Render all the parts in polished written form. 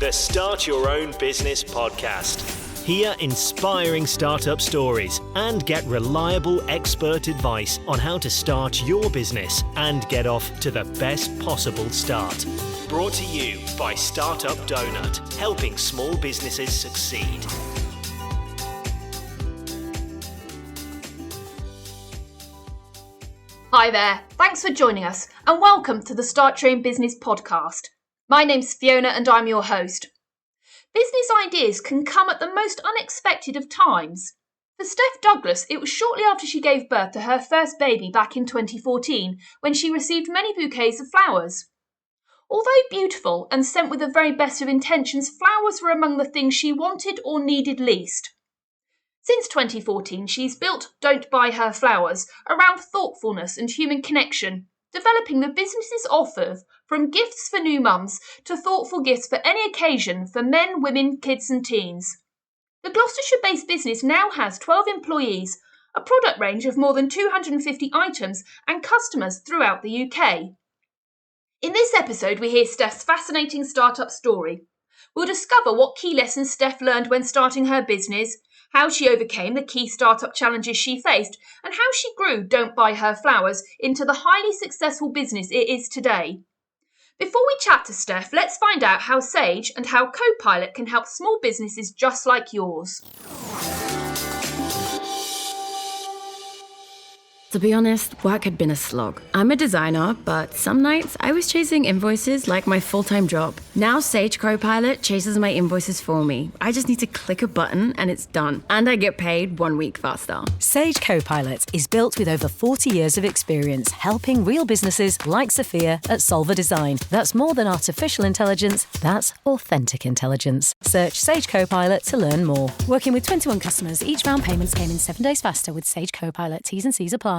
the Start Your Own Business podcast. Hear inspiring startup stories and get reliable expert advice on how to start your business and get off to the best possible start. Brought to you by Startup Donut, helping small businesses succeed. Hi there, thanks for joining us and welcome to the Start Your Own Business podcast. My name's Fiona and I'm your host. Business ideas can come at the most unexpected of times. For Steph Douglas, it was shortly after she gave birth to her first baby back in 2014 when she received many bouquets of flowers. Although beautiful and sent with the very best of intentions, flowers were among the things she wanted or needed least. Since 2014, she's built Don't Buy Her Flowers around thoughtfulness and human connection, developing the business's offer from gifts for new mums to thoughtful gifts for any occasion for men, women, kids and teens. The Gloucestershire-based business now has 12 employees, a product range of more than 250 items and customers throughout the UK. In this episode, we hear Steph's fascinating startup story. We'll discover what key lessons Steph learned when starting her business, how she overcame the key startup challenges she faced, and how she grew Don't Buy Her Flowers into the highly successful business it is today. Before we chat to Steph, let's find out how Sage and how Copilot can help small businesses just like yours. To be honest, work had been a slog. I'm a designer, but some nights I was chasing invoices like my full-time job. Now Sage Copilot chases my invoices for me. I just need to click a button and it's done. And I get paid 1 week faster. Sage Copilot is built with over 40 years of experience helping real businesses like Sophia at Solver Design. That's more than artificial intelligence, that's authentic intelligence. Search Sage Copilot to learn more. Working with 21 customers, each round payments came in 7 days faster with Sage Copilot. T's and C's apply.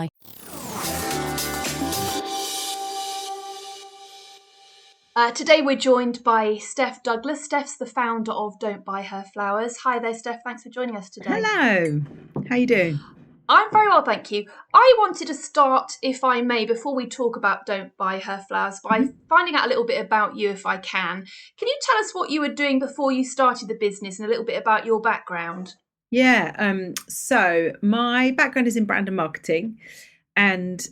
Today we're joined by Steph Douglas. Steph's the founder of Don't Buy Her Flowers. Hi there, Steph. Thanks for joining us today. Hello. How you doing? I'm very well, thank you. I wanted to start, if I may, before we talk about Don't Buy Her Flowers, by finding out a little bit about you, if I can. Can you tell us what you were doing before you started the business and a little bit about your background? Yeah. So my background is in brand and marketing. And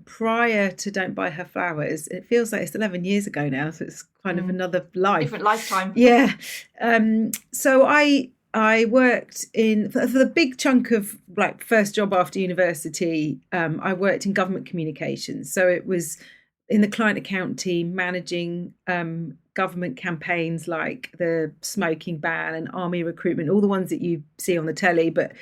prior to Don't Buy Her Flowers, it feels like it's 11 years ago now. So it's kind of another life. Different lifetime. Yeah. So I worked for the big chunk of like first job after university. I worked in government communications. So it was in the client account team managing government campaigns like the smoking ban and army recruitment, all the ones that you see on the telly. But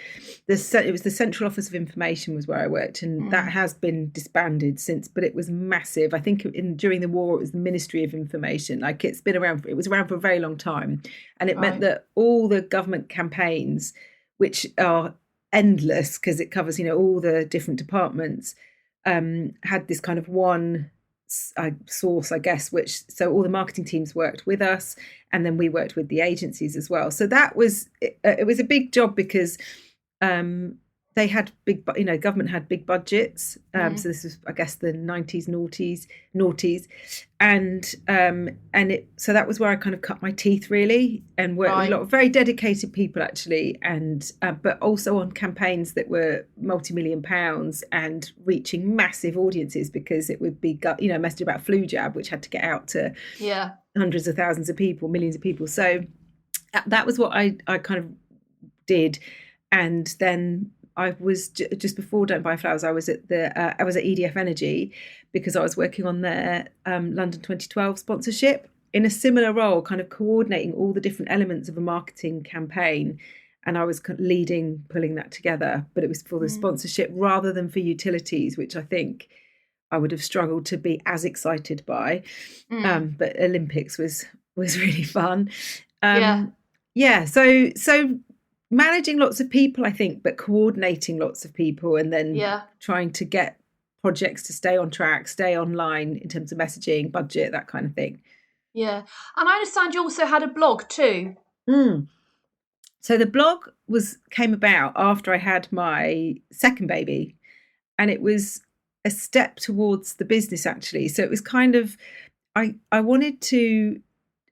it was the Central Office of Information was where I worked, and that has been disbanded since. But it was massive. I think during the war it was the Ministry of Information. Like it's been around. It was around for a very long time, and it meant that all the government campaigns, which are endless because it covers all the different departments, had this kind of one source, I guess, so all the marketing teams worked with us and then we worked with the agencies as well. So that was it was a big job because they had government had big budgets. So this was, I guess, the 90s, noughties. So that was where I kind of cut my teeth really and worked with a lot of very dedicated people actually, and but also on campaigns that were multi-million pounds and reaching massive audiences because it would be, a message about flu jab, which had to get out to hundreds of thousands of people, millions of people. So that was what I kind of did. And then I was just before Don't Buy Flowers. I was at EDF Energy because I was working on their London 2012 sponsorship in a similar role, kind of coordinating all the different elements of a marketing campaign. And I was pulling that together. But it was for the sponsorship rather than for utilities, which I think I would have struggled to be as excited by. But Olympics was really fun. So managing lots of people, I think, but coordinating lots of people and then trying to get projects to stay on track, stay online in terms of messaging, budget, that kind of thing. Yeah. And I understand you also had a blog too. So the blog came about after I had my second baby, and it was a step towards the business actually. So it was kind of, I wanted to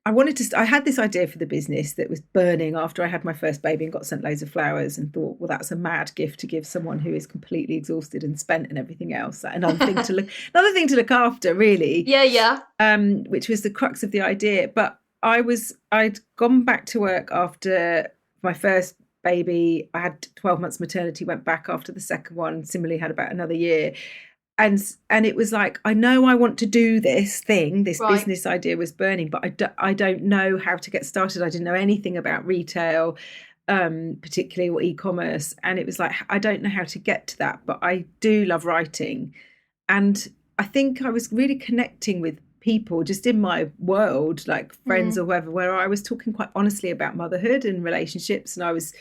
I had this idea for the business that was burning after I had my first baby and got sent loads of flowers, and thought, well, that's a mad gift to give someone who is completely exhausted and spent and everything else. Another thing to look after, really. Yeah. Which was the crux of the idea. But I'd gone back to work after my first baby. I had 12 months maternity, went back after the second one, similarly had about another year. And it was like, I know I want to do this thing. This business idea was burning, but I don't know how to get started. I didn't know anything about retail, particularly, or e-commerce. And it was like, I don't know how to get to that, but I do love writing. And I think I was really connecting with people just in my world, like friends or whoever, where I was talking quite honestly about motherhood and relationships. And I was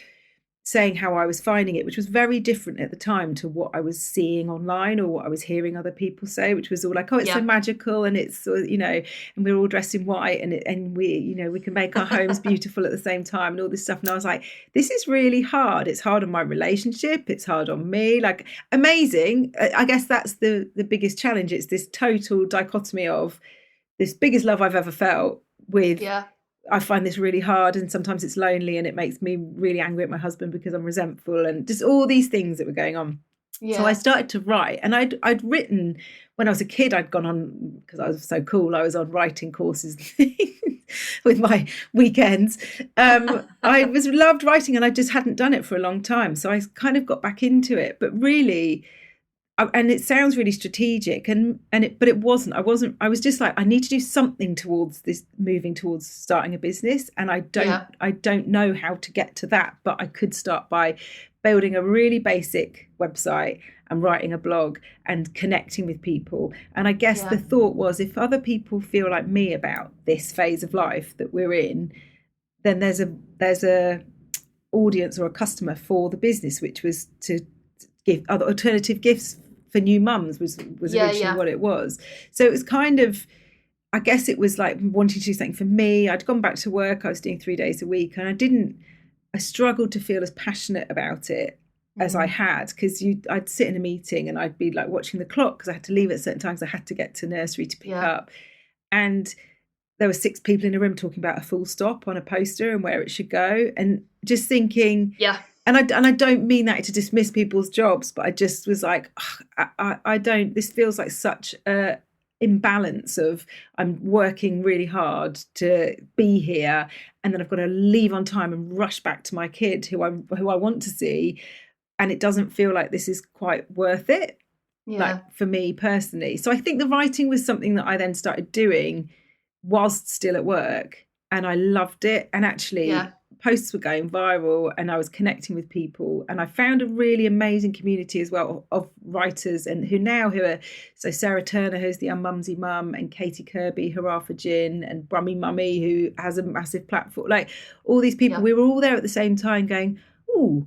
saying how I was finding it, which was very different at the time to what I was seeing online or what I was hearing other people say, which was all like, oh, it's so magical, and it's, you know, and we're all dressed in white, and we, you know, we can make our homes beautiful at the same time, and all this stuff. And I was like, this is really hard. It's hard on my relationship. It's hard on me. Like, amazing. I guess that's the biggest challenge. It's this total dichotomy of this biggest love I've ever felt with I find this really hard, and sometimes it's lonely, and it makes me really angry at my husband because I'm resentful, and just all these things that were going on. So I started to write, and I'd written when I was a kid. I'd gone on, because I was so cool, I was on writing courses with my weekends. I loved writing, and I just hadn't done it for a long time. So I kind of got back into it, but really, and it sounds really strategic, but it wasn't. I was just like, I need to do something towards this, moving towards starting a business, and I don't know how to get to that, but I could start by building a really basic website and writing a blog and connecting with people. And I guess the thought was, if other people feel like me about this phase of life that we're in, then there's a audience or a customer for the business, which was to give other alternative gifts for new mums was originally what it was. So it was kind of, I guess it was like wanting to do something for me. I'd gone back to work. I was doing 3 days a week, and I struggled to feel as passionate about it as I had, because I'd sit in a meeting and I'd be like watching the clock, because I had to leave at certain times. I had to get to nursery to pick up, and there were 6 people in a room talking about a full stop on a poster and where it should go, and just thinking, and I don't mean that to dismiss people's jobs, but I just was like, I don't, this feels like such a imbalance of, I'm working really hard to be here, and then I've got to leave on time and rush back to my kid who I want to see, and it doesn't feel like this is quite worth it, like for me personally. So I think the writing was something that I then started doing whilst still at work, and I loved it. And actually posts were going viral, and I was connecting with people, and I found a really amazing community as well of writers, and who are so Sarah Turner, who's the Unmumsy Mum, and Katie Kirby, Hurrah for Gin, and Brummy Mummy, who has a massive platform. Like, all these people, we were all there at the same time going, ooh,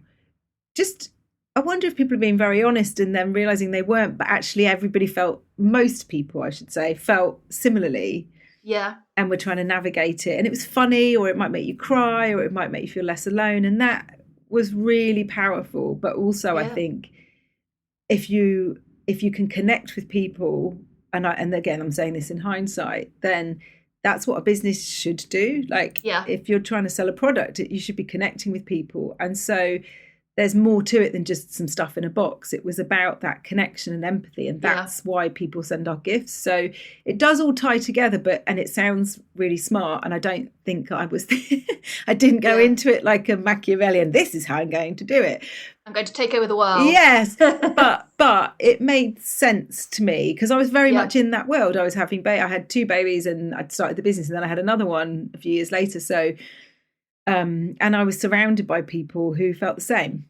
just, I wonder if people are being very honest, and then realizing they weren't, but actually most people I should say felt similarly. And we're trying to navigate it, and it was funny, or it might make you cry, or it might make you feel less alone, and that was really powerful. But also I think if you can connect with people, and again I'm saying this in hindsight, then that's what a business should do. Like, if you're trying to sell a product, you should be connecting with people. And so there's more to it than just some stuff in a box. It was about that connection and empathy, and that's why people send our gifts. So it does all tie together, and it sounds really smart, and I don't think I didn't go into it like a Machiavellian, this is how I'm going to do it. I'm going to take over the world. Yes, but it made sense to me, because I was very much in that world. I was having I had 2 babies, and I'd started the business, and then I had another one a few years later. So and I was surrounded by people who felt the same.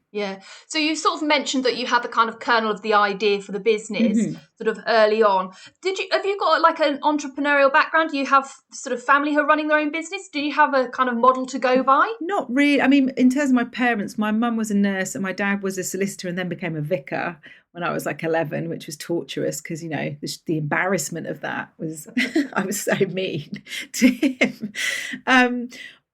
So you sort of mentioned that you had the kind of kernel of the idea for the business sort of early on. Have you got like an entrepreneurial background? Do you have sort of family who are running their own business? Do you have a kind of model to go by? Not really. I mean, in terms of my parents, my mum was a nurse and my dad was a solicitor, and then became a vicar when I was like 11, which was torturous, because, you know, the embarrassment of that was, I was so mean to him.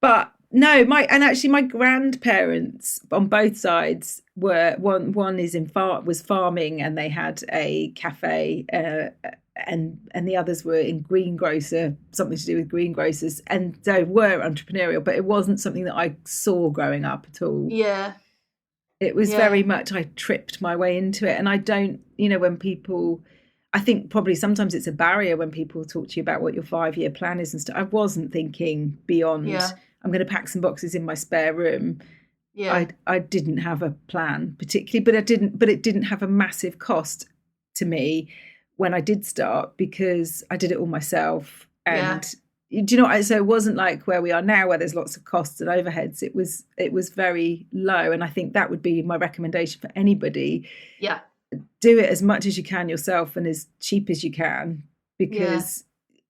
But no, my grandparents on both sides were, one was farming, and they had a cafe and the others were in greengrocer, something to do with greengrocers, and they were entrepreneurial, but it wasn't something that I saw growing up at all. Yeah. It was Yeah. very much, I tripped my way into it. And I don't, when people, I think probably sometimes it's a barrier when people talk to you about what your 5-year plan is and stuff. I wasn't thinking beyond, I'm going to pack some boxes in my spare room. Yeah. I didn't have a plan particularly, but it didn't have a massive cost to me when I did start, because I did it all myself. And do you know what? So it wasn't like where we are now, where there's lots of costs and overheads. It was very low. And I think that would be my recommendation for anybody. Yeah. Do it as much as you can yourself and as cheap as you can, because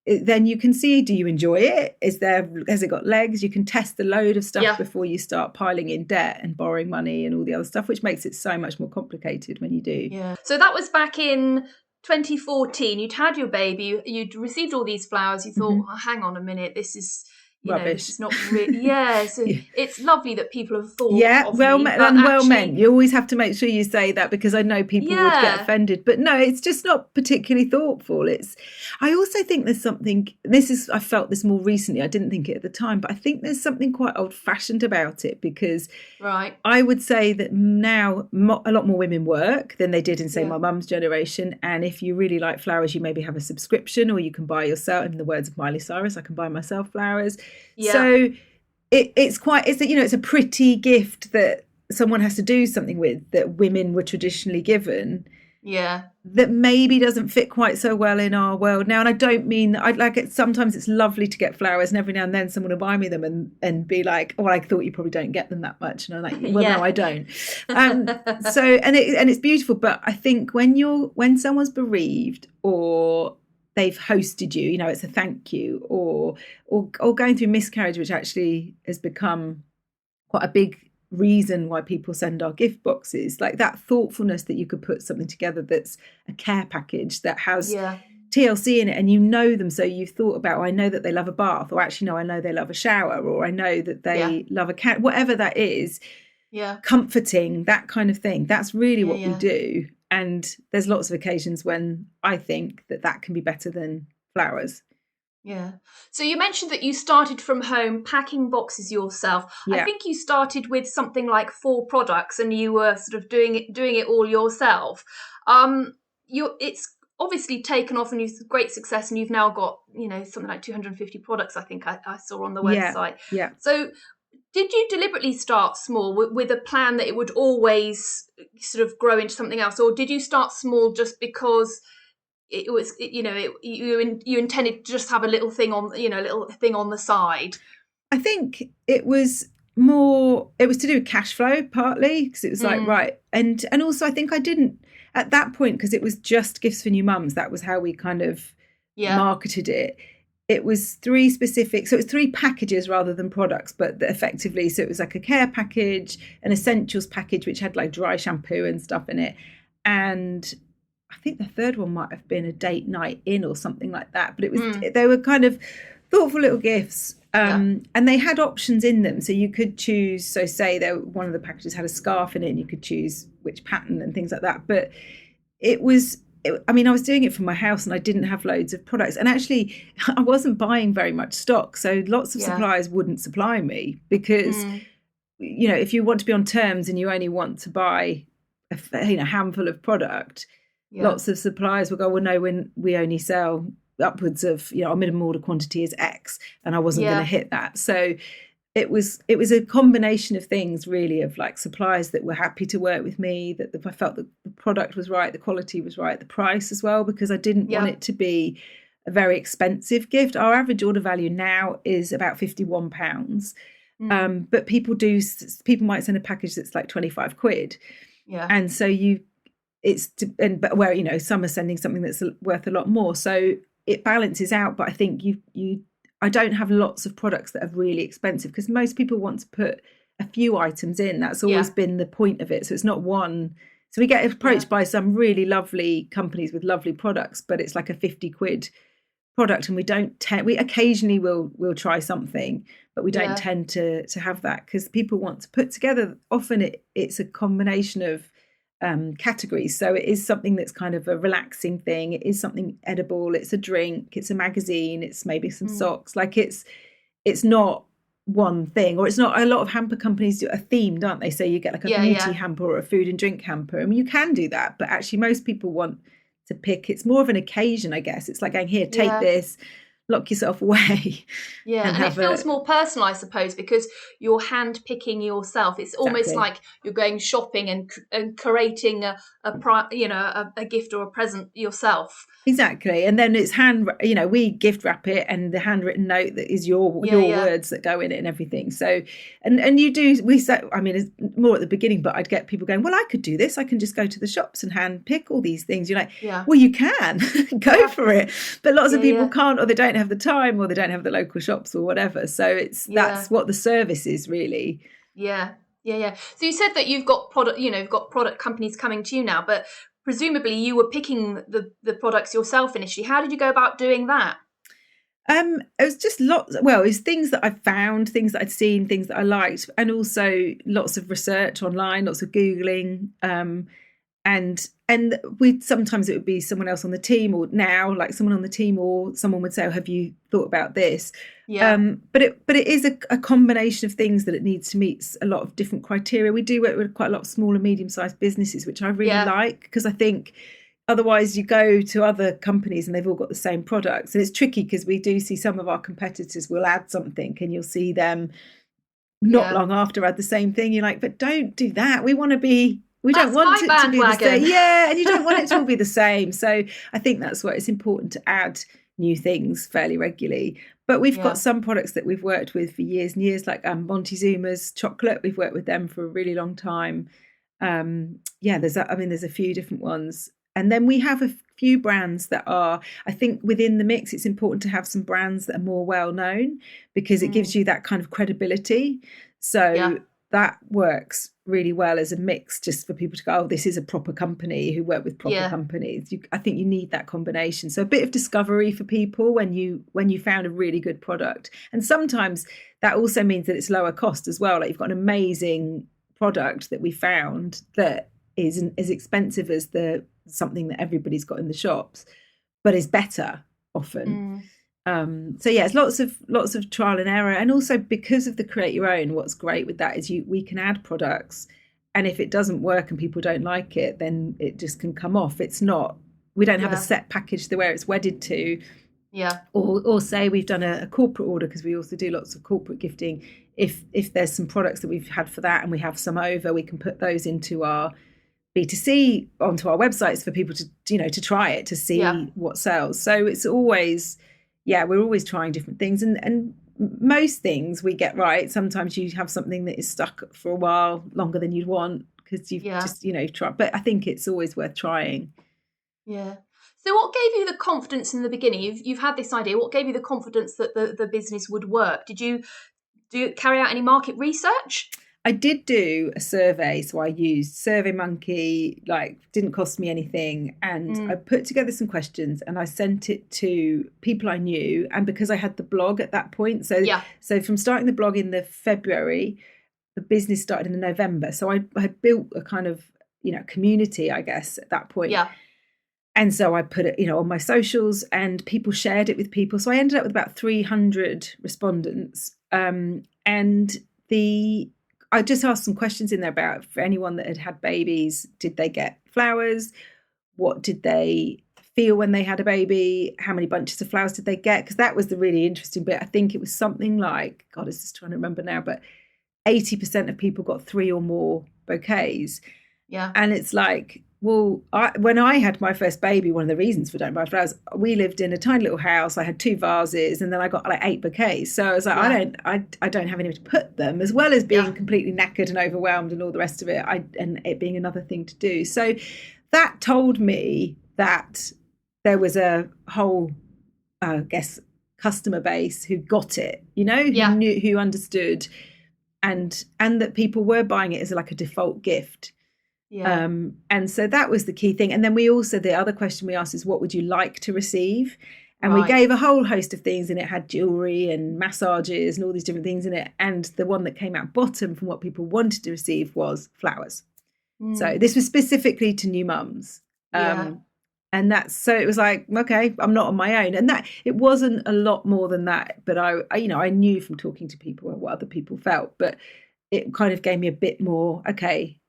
then you can see, do you enjoy it? Has it got legs? You can test the load of stuff before you start piling in debt and borrowing money and all the other stuff, which makes it so much more complicated when you do. Yeah. So that was back in 2014. You'd had your baby, you'd received all these flowers. You thought, oh, hang on a minute, this is rubbish. This is not really. So it's lovely that people have thought. Well meant. You always have to make sure you say that, because I know people would get offended. But no, it's just not particularly thoughtful. I also think there's something. I felt this more recently. I didn't think it at the time, but I think there's something quite old-fashioned about it, because I would say that now a lot more women work than they did in, say, my mum's generation. And if you really like flowers, you maybe have a subscription, or you can buy yourself. In the words of Miley Cyrus, I can buy myself flowers. Yeah. So it's a pretty gift that someone has to do something with, that women were traditionally given. Yeah. That maybe doesn't fit quite so well in our world now. And I don't mean that I'd like it. Sometimes it's lovely to get flowers, and every now and then someone will buy me them and be like, oh, I thought you probably don't get them that much. And I'm like, well, no, I don't. And it's beautiful. But I think when someone's bereaved, or they've hosted you, it's a thank you, or going through miscarriage, which actually has become quite a big reason why people send our gift boxes, like that thoughtfulness that you could put something together that's a care package that has TLC in it, and them, so you've thought about, I know that they love a bath, or actually no, I know they love a shower, or I know that they love a cat, whatever that is, comforting, that kind of thing. That's really what we do. And there's lots of occasions when I think that can be better than flowers. Yeah. So you mentioned that you started from home packing boxes yourself. Yeah. I think you started with something like 4 products, and you were sort of doing it all yourself. It's obviously taken off, and you've great success, and you've now got something like 250 products. I think I saw on the website. Yeah. So did you deliberately start small with a plan that it would always sort of grow into something else, or did you start small just because it was, you intended to just have a little thing on the side? I think it was to do with cash flow partly, because it was like, right. And also I think I didn't at that point, because it was just gifts for new mums. That was how we kind of marketed it. It was 3 specific, so it was 3 packages rather than products, but effectively, so it was like a care package, an essentials package, which had like dry shampoo and stuff in it. And I think the third one might have been a date night in or something like that. But it was they were kind of thoughtful little gifts. And they had options in them. So you could choose, so say one of the packages had a scarf in it, and you could choose which pattern and things like that. But I was doing it from my house, and I didn't have loads of products. And actually, I wasn't buying very much stock. So lots of suppliers wouldn't supply me, because, if you want to be on terms and you only want to buy a handful of product, lots of suppliers will go, well, no, when we only sell upwards of, our minimum order quantity is X, and I wasn't going to hit that. So it was a combination of things, really, of like suppliers that were happy to work with me, that I felt that the product was right, the quality was right, the price as well, because I didn't want it to be a very expensive gift. Our average order value now is about £51. But people might send a package that's like 25 quid. Yeah. And so but where, some are sending something that's worth a lot more. So it balances out. But I think I don't have lots of products that are really expensive, because most people want to put a few items in. That's always been the point of it. So it's not one. So we get approached by some really lovely companies with lovely products, but it's like a 50 quid product, and we occasionally will try something, but we don't tend to have that, because people want to put together. Often it's a combination of categories. So it is something that's kind of a relaxing thing. It is something edible. It's a drink. It's a magazine. It's maybe some socks. Like it's not one thing, or it's not. A lot of hamper companies are themed, aren't they? So you get like a beauty hamper or a food and drink hamper. I mean, you can do that, but actually most people want to pick. It's more of an occasion, I guess. It's like going, here, take this, lock yourself away. Yeah, and it feels more personal, I suppose, because you're hand picking yourself. It's almost like you're going shopping and curating a gift or a present yourself. Exactly. And then it's we gift wrap it, and the handwritten note that is your words that go in it and everything. So, and you do, it's more at the beginning, but I'd get people going, well, I could do this. I can just go to the shops and hand pick all these things. You're like, well, you can go for it. But lots of people can't, or they don't have the time, or they don't have the local shops or whatever. So that's what the service is really. Yeah. So you said that you've got product companies coming to you now, but presumably you were picking the products yourself initially. How did you go about doing that? It was just it was things that I found, things that I'd seen, things that I liked, and also lots of research online, lots of Googling, and sometimes it would be someone else on the team, or now like someone on the team, or someone would say, oh, have you thought about this? But it is a combination of things that it needs to meet a lot of different criteria. We do work with quite a lot of small and medium-sized businesses, which I really like, because I think otherwise you go to other companies and they've all got the same products, and it's tricky because we do see some of our competitors will add something and you'll see them not long after add the same thing. You're like, but don't do that. We don't want it to be the same. Yeah, and you don't want it to all be the same. So I think that's why it's important to add new things fairly regularly. But we've got some products that we've worked with for years and years, like Montezuma's chocolate. We've worked with them for a really long time. There's a few different ones. And then we have a few brands that are, I think within the mix, it's important to have some brands that are more well known, because it gives you that kind of credibility. So that works really well as a mix, just for people to go, oh, this is a proper company who work with proper companies. I think you need that combination. So a bit of discovery for people when you found a really good product. And sometimes that also means that it's lower cost as well. Like you've got an amazing product that we found that isn't as expensive as something that everybody's got in the shops, but is better often. It's lots of trial and error. And also because of the create your own, what's great with that is we can add products, and if it doesn't work and people don't like it, then it just can come off. We don't have a set package where it's wedded to. Or say we've done a corporate order, because we also do lots of corporate gifting. If there's some products that we've had for that and we have some over, we can put those into our B2C onto our websites for people to try it, to see what sells. So it's always, we're always trying different things, and most things we get right. Sometimes you have something that is stuck for a while longer than you'd want, because you've just tried. But I think it's always worth trying. Yeah. So what gave you the confidence in the beginning? You've had this idea. What gave you the confidence that the business would work? Did you carry out any market research? I did do a survey, so I used SurveyMonkey, didn't cost me anything, and I put together some questions and I sent it to people I knew, and because I had the blog at that point, so from starting the blog in the February, the business started in the November, so I had built a kind of community, I guess, at that point. And so I put it on my socials, and people shared it with people, so I ended up with about 300 respondents, and I just asked some questions in there about, for anyone that had babies, did they get flowers? What did they feel when they had a baby? How many bunches of flowers did they get? Because that was the really interesting bit. I think it was something like, God, I was just trying to remember now, but 80% of people got 3 or more bouquets. Yeah. And it's like, well, when I had my first baby, one of the reasons for don't buy flowers, we lived in a tiny little house. I had 2 vases, and then I got 8 bouquets. So I was like, I don't have anywhere to put them, as well as being completely knackered and overwhelmed and all the rest of it, and it being another thing to do. So that told me that there was a whole, I guess, customer base who got it, who knew, who understood, and that people were buying it as like a default gift. Yeah. And so that was the key thing. And then we also, the other question we asked is, what would you like to receive? And we gave a whole host of things, and it had jewellery and massages and all these different things in it. And the one that came out bottom from what people wanted to receive was flowers. So this was specifically to new mums. And so it was like, okay, I'm not on my own. And that it wasn't a lot more than that. But I knew from talking to people what other people felt, but it kind of gave me a bit more, okay,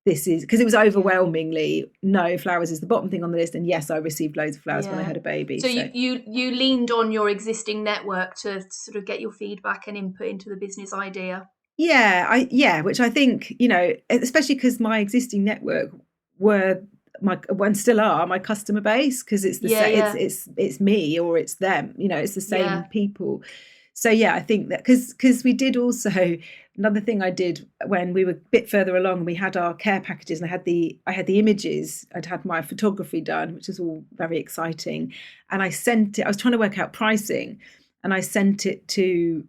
this is, because it was overwhelmingly, no, flowers is the bottom thing on the list. And yes, I received loads of flowers when I had a baby. So you leaned on your existing network to sort of get your feedback and input into the business idea. Which I think, especially because my existing network were and still are my customer base, because it's it's me or it's them, it's the same people. So I think that because we did also, another thing I did when we were a bit further along, we had our care packages, and I had the images. I'd had my photography done, which was all very exciting, and I sent it. I was trying to work out pricing, and I sent it to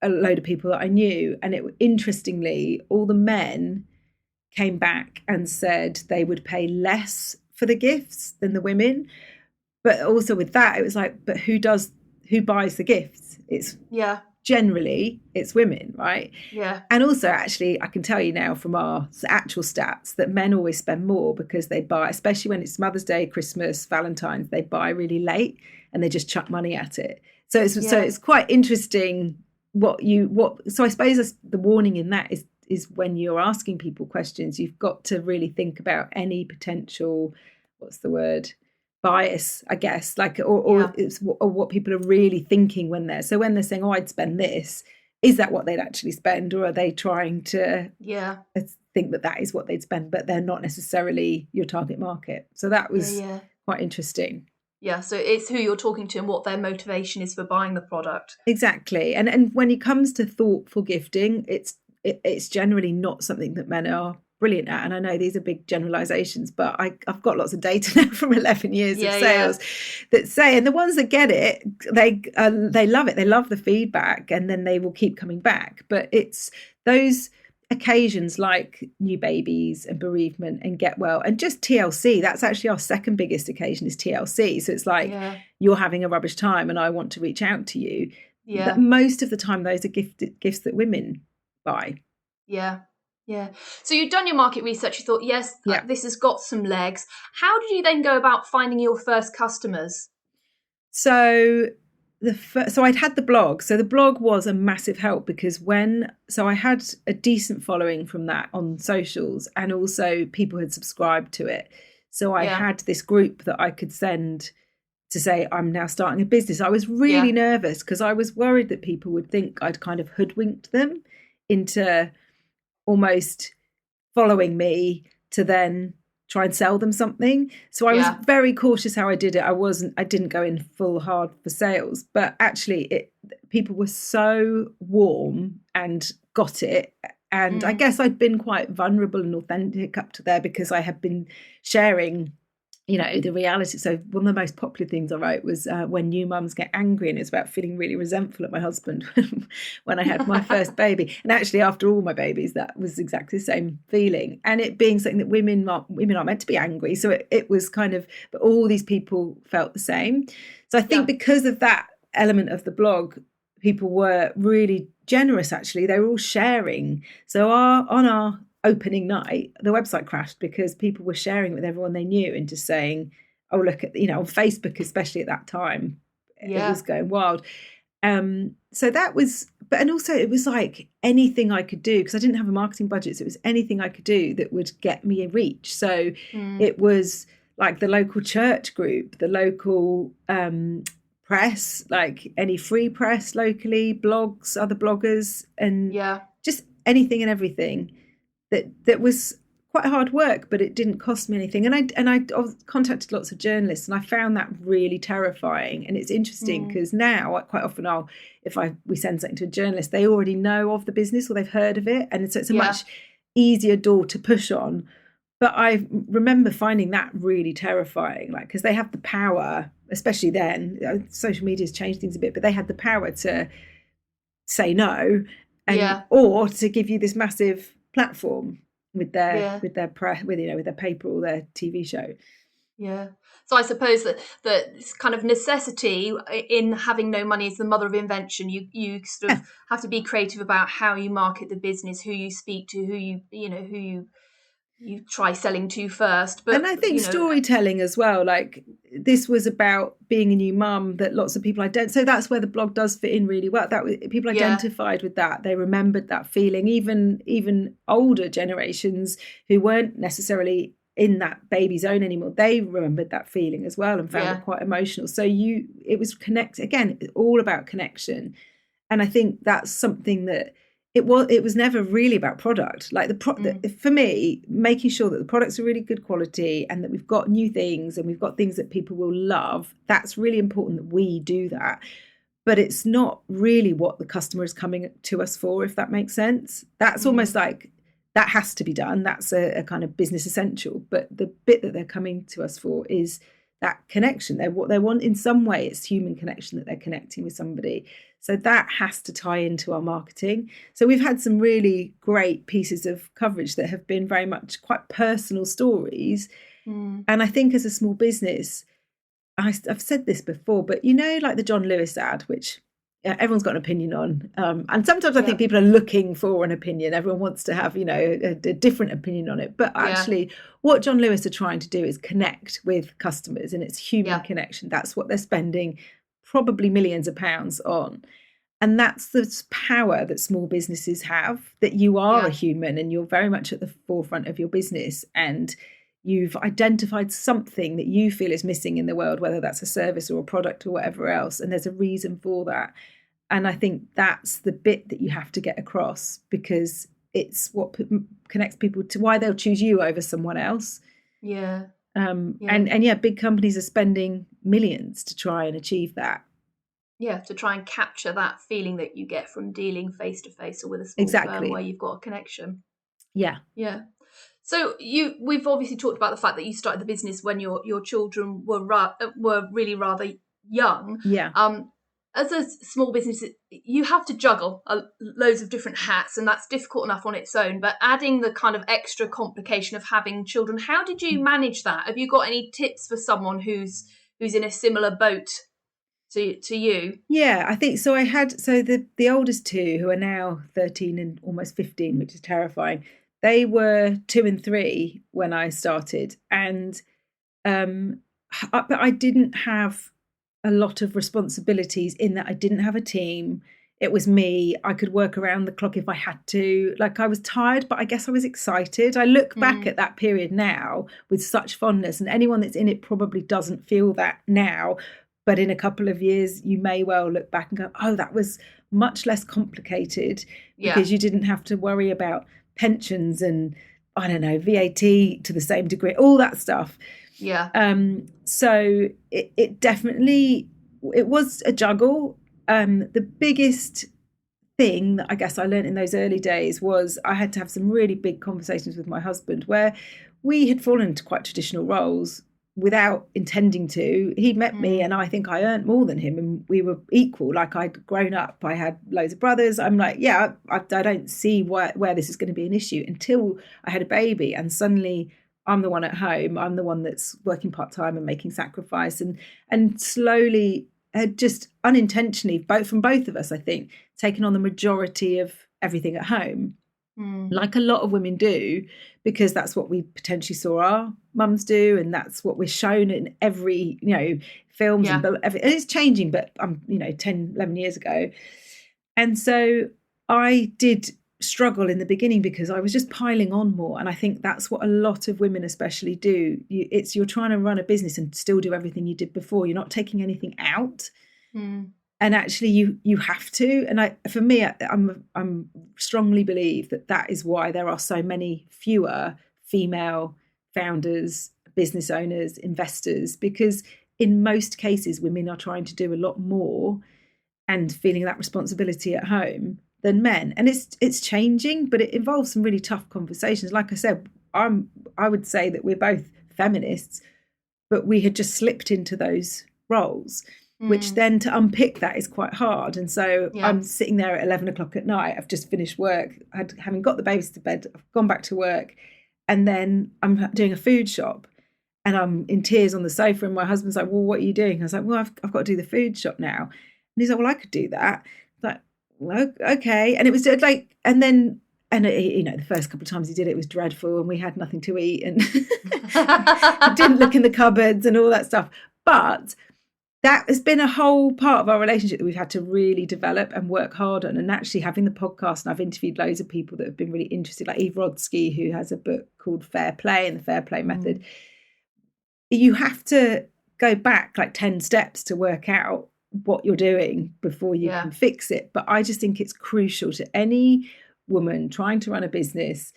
a load of people that I knew, and interestingly, all the men came back and said they would pay less for the gifts than the women. But also with that, it was like, but who buys the gifts? It's generally it's women, right? And also, actually, I can tell you now from our actual stats that men always spend more, because they buy, especially when it's Mother's Day, Christmas, Valentine's, they buy really late and they just chuck money at it. So it's quite interesting so I suppose the warning in that is when you're asking people questions, you've got to really think about any potential, bias, I guess, or what people are really thinking when they're saying, oh, I'd spend this. Is that what they'd actually spend, or are they trying to think that is what they'd spend, but they're not necessarily your target market? So that was quite interesting. Yeah, so it's who you're talking to and what their motivation is for buying the product. Exactly. And when it comes to thoughtful gifting, it's generally not something that men are brilliant at. And I know these are big generalizations, but I've got lots of data now from 11 years of sales that say, and the ones that get it, they love it. They love the feedback, and then they will keep coming back. But it's those occasions like new babies and bereavement and get well and just TLC. That's actually our second biggest occasion, is TLC. So it's like you're having a rubbish time and I want to reach out to you. But most of the time those are gifts that women buy. So you've done your market research, you thought, this has got some legs. How did you then go about finding your first customers? So I'd had the blog. So the blog was a massive help, because I had a decent following from that on socials, and also people had subscribed to it. So I had this group that I could send to say, I'm now starting a business. I was really nervous, because I was worried that people would think I'd kind of hoodwinked them into almost following me to then try and sell them something. So I was very cautious how I did it. I didn't go in full hard for sales, but actually people were so warm and got it. And I guess I'd been quite vulnerable and authentic up to there, because I had been sharing, the reality. So one of the most popular things I wrote was when new mums get angry, and it's about feeling really resentful at my husband when I had my first baby. And actually, after all my babies, that was exactly the same feeling. And it being something that women aren't meant to be angry. So it was kind of, but all these people felt the same. So I think because of that element of the blog, people were really generous, actually. They were all sharing. So on our opening night, the website crashed because people were sharing it with everyone they knew and just saying, oh, look at, on Facebook, especially at that time, it was going wild. So that was, and also it was like anything I could do, because I didn't have a marketing budget. So it was anything I could do that would get me a reach. So it was like the local church group, the local press, like any free press locally, blogs, other bloggers, and just anything and everything. That was quite hard work, but it didn't cost me anything. And I contacted lots of journalists, and I found that really terrifying. And it's interesting because now quite often we send something to a journalist, they already know of the business or they've heard of it, and so it's a much easier door to push on. But I remember finding that really terrifying, like, because they have the power, especially then. Social media's changed things a bit, but they had the power to say no, or to give you this massive platform with their press, with their paper or their TV show. So I suppose that this kind of necessity in having no money is the mother of invention. You sort of have to be creative about how you market the business, who you speak to, who you you try selling to first. But and I think storytelling as well, like this was about being a new mum that lots of people identify. So that's where the blog does fit in really well. That people identified with that. They remembered that feeling. Even older generations who weren't necessarily in that baby zone anymore, they remembered that feeling as well and found it quite emotional. So it was again, all about connection. And I think that's something that it was never really about product. Like for me, making sure that the products are really good quality and that we've got new things and we've got things that people will love. That's really important that we do that. But it's not really what the customer is coming to us for, if that makes sense. That's almost like that has to be done. That's a kind of business essential. But the bit that they're coming to us for is that connection. What they want in some way, it's human connection, that they're connecting with somebody. So that has to tie into our marketing. So we've had some really great pieces of coverage that have been very much quite personal stories. And I think as a small business, I've said this before, but like the John Lewis ad, which everyone's got an opinion on. And sometimes I think people are looking for an opinion. Everyone wants to have, a different opinion on it. But actually what John Lewis are trying to do is connect with customers, and it's human connection. That's what they're spending probably millions of pounds on. And that's the power that small businesses have, that you are a human and you're very much at the forefront of your business, and you've identified something that you feel is missing in the world, whether that's a service or a product or whatever else. And there's a reason for that. And I think that's the bit that you have to get across, because it's what connects people to why they'll choose you over someone else. And big companies are spending millions to try and achieve that. To try and capture that feeling that you get from dealing face to face or with a small firm where you've got a connection. So we've obviously talked about the fact that you started the business when your children were really rather young. As a small business, you have to juggle loads of different hats, and that's difficult enough on its own. But adding the kind of extra complication of having children, how did you manage that? Have you got any tips for someone who's in a similar boat to you? I think so. I had the oldest two, who are now 13 and almost 15, which is terrifying. They were 2 and 3 when I started, and but I didn't have a lot of responsibilities in that I didn't have a team. It was me. I could work around the clock if I had to. Like, I was tired, but I guess I was excited. I look back at that period now with such fondness, and anyone that's in it probably doesn't feel that now. But in a couple of years, you may well look back and go, oh, that was much less complicated, because you didn't have to worry about pensions and, I don't know, VAT to the same degree, all that stuff. So it definitely, it was a juggle. The biggest thing that I guess I learned in those early days was I had to have some really big conversations with my husband, where we had fallen into quite traditional roles without intending to. He met me, and I think I earned more than him, and we were equal. Like, I'd grown up, I had loads of brothers. I'm like, I don't see where this is going to be an issue, until I had a baby, and suddenly I'm the one at home. I'm the one that's working part-time and making sacrifice, and slowly had just unintentionally, from both of us, I think, taken on the majority of everything at home. Like a lot of women do, because that's what we potentially saw our mums do, and that's what we're shown in every films and it's changing, but 10, 11 years ago. And so I did struggle in the beginning, because I was just piling on more, and I think that's what a lot of women especially do. You're trying to run a business and still do everything you did before. You're not taking anything out. And actually you have to. And for me, I'm strongly believe that is why there are so many fewer female founders, business owners, investors, because in most cases, women are trying to do a lot more and feeling that responsibility at home than men. And it's changing, but it involves some really tough conversations. Like I said, I would say that we're both feminists, but we had just slipped into those roles, which then to unpick that is quite hard. And so I'm sitting there at 11 o'clock at night. I've just finished work. Having got the babies to bed, I've gone back to work. And then I'm doing a food shop, and I'm in tears on the sofa. And my husband's like, well, what are you doing? I was like, well, I've got to do the food shop now. And he's like, well, I could do that. I was like, well, okay. And it was like, and then And the first couple of times he did it was dreadful, and we had nothing to eat, and didn't look in the cupboards and all that stuff. But that has been a whole part of our relationship that we've had to really develop and work hard on. And actually having the podcast, and I've interviewed loads of people that have been really interested, like Eve Rodsky, who has a book called Fair Play and the Fair Play Method. You have to go back like 10 steps to work out what you're doing before you can fix it. But I just think it's crucial to any woman trying to run a business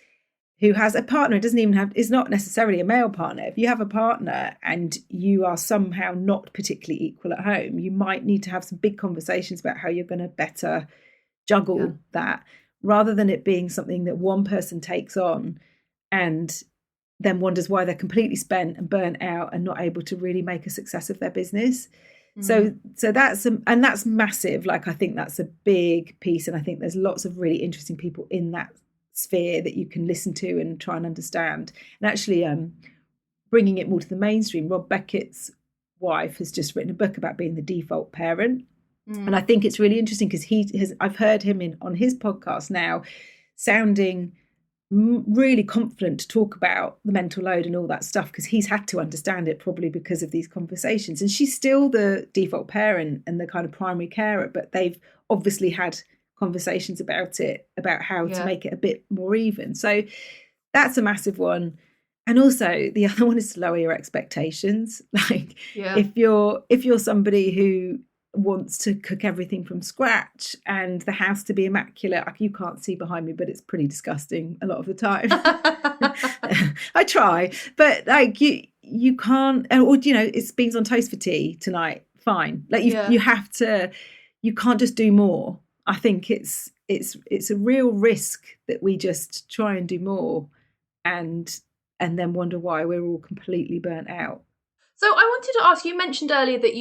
who has a partner. It doesn't even have, it's not necessarily a male partner. If you have a partner and you are somehow not particularly equal at home, you might need to have some big conversations about how you're going to better juggle that, rather than it being something that one person takes on and then wonders why they're completely spent and burnt out and not able to really make a success of their business. So that's massive. Like, I think that's a big piece. And I think there's lots of really interesting people in that sphere that you can listen to and try and understand. And actually bringing it more to the mainstream, Rob Beckett's wife has just written a book about being the default parent. And I think it's really interesting because I've heard him on his podcast now sounding really confident to talk about the mental load and all that stuff, because he's had to understand it probably because of these conversations. And she's still the default parent and the kind of primary carer, but they've obviously had conversations about it, about how to make it a bit more even. So that's a massive one. And also the other one is to lower your expectations. Like if you're somebody who wants to cook everything from scratch and the house to be immaculate, you can't see behind me, but it's pretty disgusting a lot of the time. I try, but like you can't, or it's beans on toast for tea tonight, fine. Like you have to, you can't just do more. I think it's a real risk that we just try and do more and then wonder why we're all completely burnt out. So I wanted to ask, you mentioned earlier that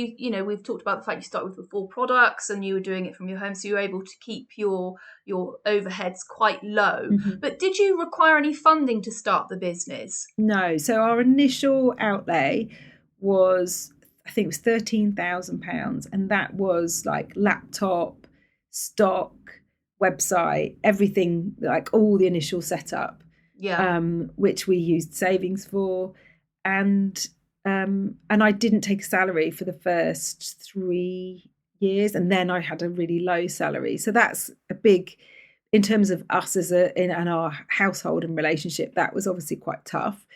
we've talked about the fact you started with the 4 products and you were doing it from your home, so you were able to keep your overheads quite low. But did you require any funding to start the business? No. So our initial outlay was, I think it was £13,000, and that was like laptop, stock, website, everything, like all the initial setup, which we used savings for. And I didn't take a salary for the first 3 years, and then I had a really low salary. So that's a big, in terms of us as in our household and relationship, that was obviously quite tough.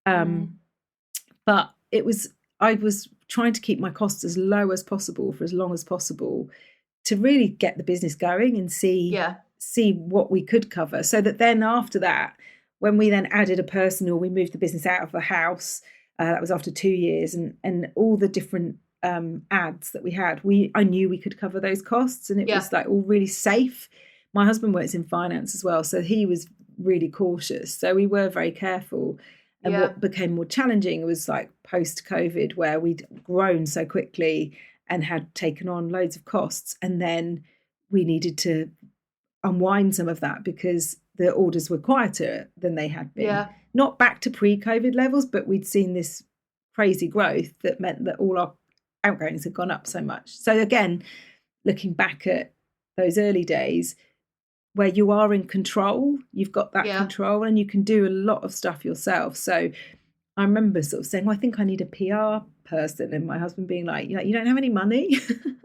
But I was trying to keep my costs as low as possible for as long as possible to really get the business going and see what we could cover. So that then after that, when we then added a person, or we moved the business out of the house, that was after 2 years, and all the different ads that we had, I knew we could cover those costs, and it was like all really safe. My husband works in finance as well, so he was really cautious. So we were very careful. And what became more challenging was like post-COVID, where we'd grown so quickly and had taken on loads of costs, and then we needed to unwind some of that because the orders were quieter than they had been. Not back to pre-COVID levels, but we'd seen this crazy growth that meant that all our outgoings had gone up so much. So again, looking back at those early days where you are in control, you've got that control, and you can do a lot of stuff yourself. So I remember sort of saying, well, I think I need a PR person, and my husband being like, you don't have any money?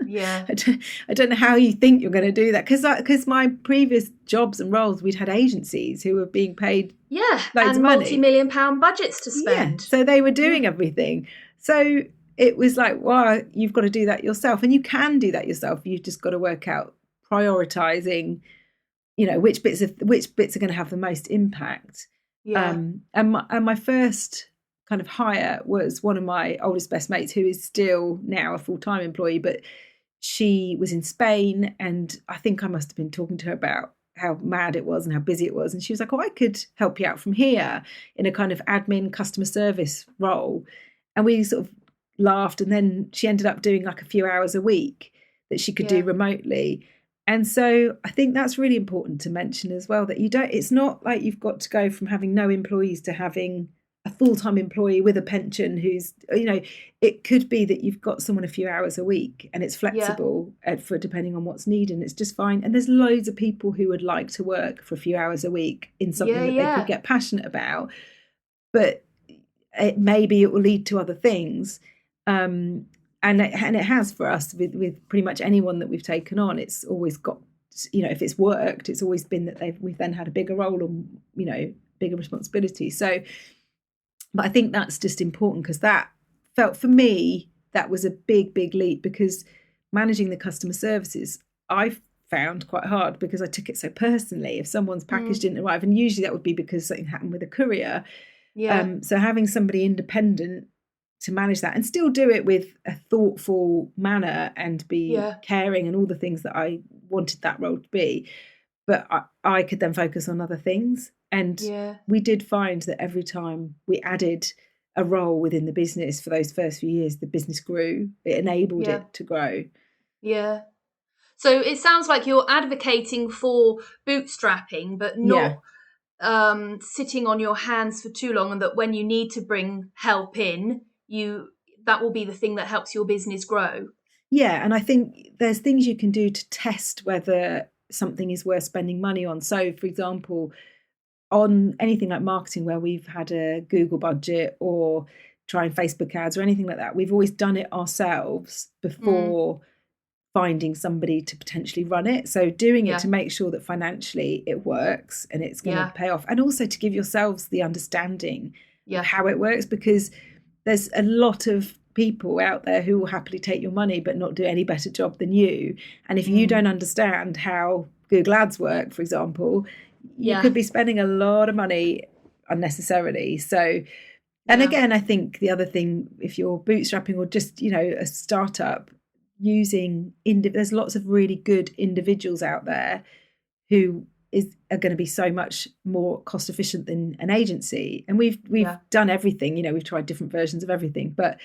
I don't know how you think you're going to do that, because my previous jobs and roles, we'd had agencies who were being paid loads of money, multi-million-pound budgets to spend. So they were doing everything. So it was like, well, you've got to do that yourself, and you can do that yourself. You've just got to work out prioritizing, which bits are going to have the most impact. And my first kind of hire was one of my oldest best mates, who is still now a full-time employee, but she was in Spain, and I think I must have been talking to her about how mad it was and how busy it was, and she was like, I could help you out from here in a kind of admin customer service role. And we sort of laughed, and then she ended up doing like a few hours a week that she could do remotely. And so I think that's really important to mention as well, that it's not like you've got to go from having no employees to having a full-time employee with a pension who's, it could be that you've got someone a few hours a week and it's flexible for depending on what's needed, and it's just fine. And there's loads of people who would like to work for a few hours a week in something that they could get passionate about, but maybe it will lead to other things. And it has for us with pretty much anyone that we've taken on. It's always got, if it's worked, it's always been that we've then had a bigger role or, bigger responsibility. So, but I think that's just important, because that felt, for me, that was a big, big leap, because managing the customer services, I found quite hard because I took it so personally. If someone's package didn't arrive, and usually that would be because something happened with a courier. So having somebody independent to manage that and still do it with a thoughtful manner and be caring and all the things that I wanted that role to be. But I could then focus on other things. And we did find that every time we added a role within the business for those first few years, the business grew. It enabled it to grow. Yeah. So it sounds like you're advocating for bootstrapping, but not sitting on your hands for too long, and that when you need to bring help in, that will be the thing that helps your business grow. Yeah, and I think there's things you can do to test whether something is worth spending money on. So, for example, on anything like marketing where we've had a Google budget or trying Facebook ads or anything like that, we've always done it ourselves before finding somebody to potentially run it. So doing it to make sure that financially it works and it's going to pay off, and also to give yourselves the understanding of how it works, because there's a lot of people out there who will happily take your money but not do any better job than you. And if you don't understand how Google Ads work, for example, you could be spending a lot of money unnecessarily. So, and again, I think the other thing, if you're bootstrapping or just, a startup, there's lots of really good individuals out there who are going to be so much more cost efficient than an agency. And we've done everything, we've tried different versions of everything. But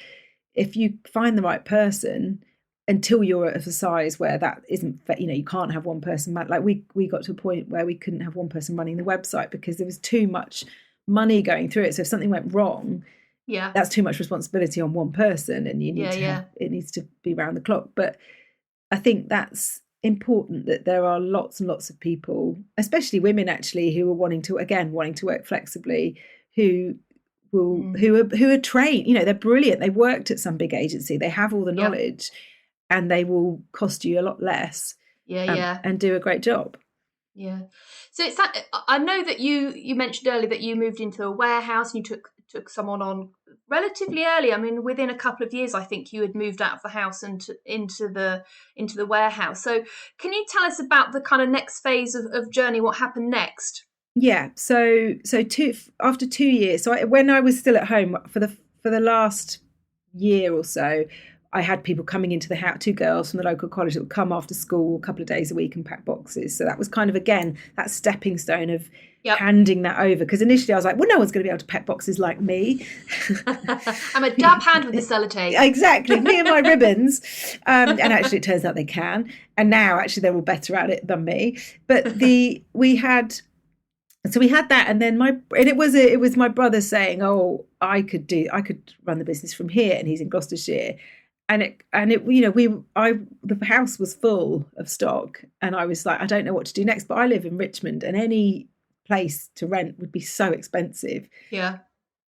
if you find the right person, until you're at a size where that isn't, you can't have one person, like we got to a point where we couldn't have one person running the website because there was too much money going through it. So if something went wrong, that's too much responsibility on one person, and you need it needs to be round the clock. But I think that's important, that there are lots and lots of people, especially women actually, who are wanting to work flexibly, who are trained, they're brilliant, they worked at some big agency, they have all the knowledge, and they will cost you a lot less and do a great job. Yeah. So it's that, I know that you mentioned earlier that you moved into a warehouse and you took someone on relatively early. I mean, within a couple of years, I think you had moved out of the house and into the warehouse. So can you tell us about the kind of next phase of journey, what happened next? Yeah. So after 2 years, when I was still at home for the last year or so, I had people coming into the house, 2 girls from the local college that would come after school a couple of days a week and pack boxes. So that was kind of, again, that stepping stone of handing that over. Because initially I was like, well, no one's going to be able to pack boxes like me. I'm a dab hand with the sellotape. Exactly, me and my ribbons. And actually it turns out they can. And now actually they're all better at it than me. But we had that, and then it was my brother saying, oh, I could run the business from here, and he's in Gloucestershire. And the house was full of stock, and I was like, I don't know what to do next. But I live in Richmond, and any place to rent would be so expensive. Yeah.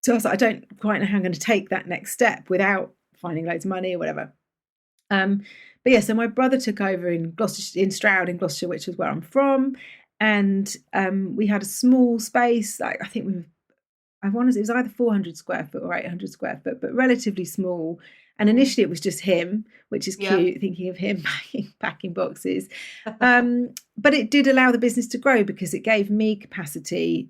So I was like, I don't quite know how I'm going to take that next step without finding loads of money or whatever. But yeah, so my brother took over in Gloucestershire, in Stroud in Gloucestershire, which is where I'm from, and we had a small space. Like I think it was either 400 square foot or 800 square foot, but relatively small. And initially it was just him, which is cute, thinking of him packing boxes. But it did allow the business to grow because it gave me capacity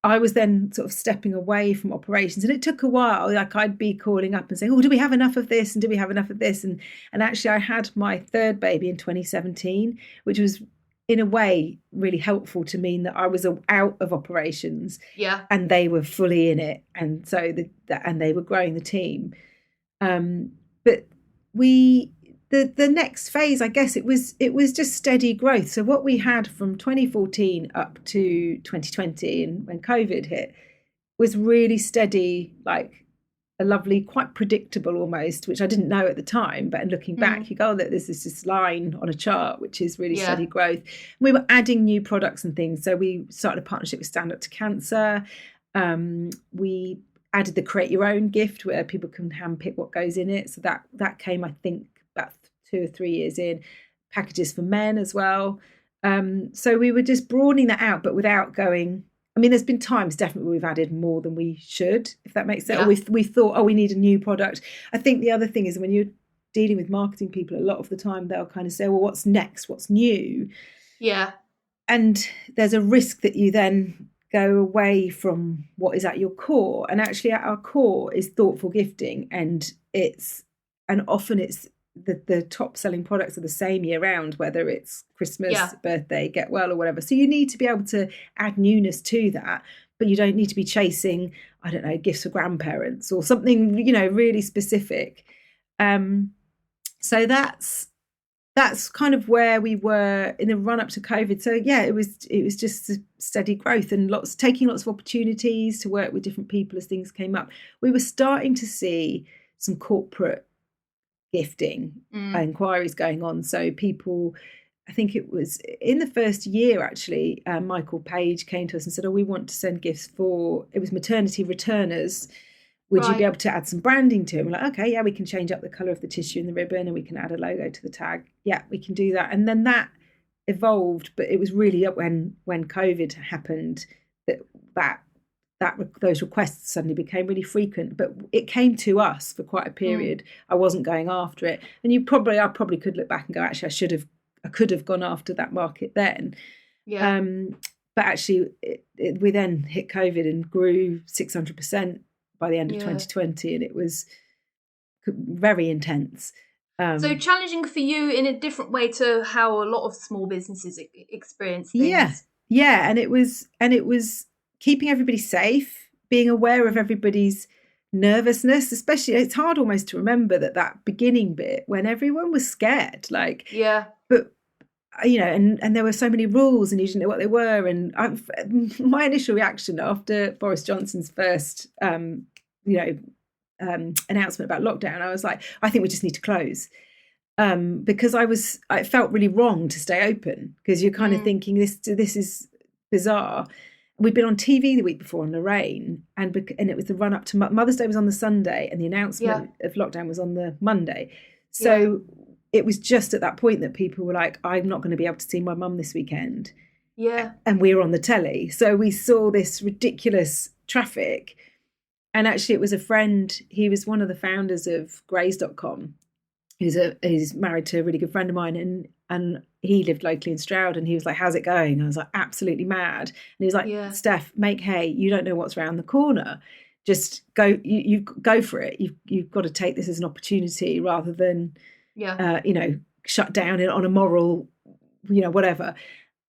I was then sort of stepping away from operations. And it took a while. Like I'd be calling up and saying, oh, do we have enough of this? And do we have enough of this? And actually I had my third baby in 2017, which was in a way really helpful to mean that I was out of operations and they were fully in it. And so and they were growing the team. But the next phase, I guess it was just steady growth. So what we had from 2014 up to 2020, and when COVID hit, was really steady, like a lovely, quite predictable almost, which I didn't know at the time. But looking back, you go, oh, there's this line on a chart, which is really steady growth. We were adding new products and things. So we started a partnership with Stand Up to Cancer. We added the Create Your Own gift where people can handpick what goes in it. So that came, I think, about 2 or 3 years in. Packages for men as well. So we were just broadening that out, but without going... I mean, there's been times definitely we've added more than we should, if that makes sense. Yeah. Or we thought, oh, we need a new product. I think the other thing is when you're dealing with marketing people, a lot of the time they'll kind of say, well, what's next? What's new? Yeah. And there's a risk that you then go away from what is at your core. And actually at our core is thoughtful gifting. And often it's the top selling products are the same year round, whether it's Christmas, birthday, get well or whatever. So you need to be able to add newness to that, but you don't need to be chasing, I don't know, gifts for grandparents or something, really specific. So that's kind of where we were in the run up to COVID. So yeah, it was just a steady growth and taking lots of opportunities to work with different people as things came up. We were starting to see some corporate gifting inquiries going on. So people, I think it was in the first year actually, Michael Page came to us and said, oh, we want to send gifts for, it was maternity returners. Would you be able to add some branding to them? We're like, okay, yeah, we can change up the colour of the tissue and the ribbon and we can add a logo to the tag. Yeah, we can do that. And then that evolved, but it was really when COVID happened that those requests suddenly became really frequent, but it came to us for quite a period. I wasn't going after it, and I probably could look back and go, actually, I could have gone after that market then. Yeah. But actually, we then hit COVID and grew 600% by the end of 2020, and it was very intense. So challenging for you in a different way to how a lot of small businesses experience things. Yeah, and it was keeping everybody safe, being aware of everybody's nervousness, especially it's hard almost to remember that beginning bit when everyone was scared, but and there were so many rules and you didn't know what they were. And my initial reaction after Boris Johnson's first announcement about lockdown, I was like, I think we just need to close, because I felt really wrong to stay open, because you're kind of thinking this is bizarre. We'd been on TV the week before on Lorraine, and it was the run up to Mother's Day was on the Sunday, and the announcement of lockdown was on the Monday. So it was just at that point that people were like, I'm not going to be able to see my mum this weekend. Yeah. And we were on the telly. So we saw this ridiculous traffic. And actually it was a friend, he was one of the founders of Graze.com. He's married to a really good friend of mine, and he lived locally in Stroud, and he was like, how's it going? I was like, absolutely mad. And he was like, Steph, make hay. You don't know what's around the corner. Just go, you go for it. You've got to take this as an opportunity rather than, shut down on a moral, whatever.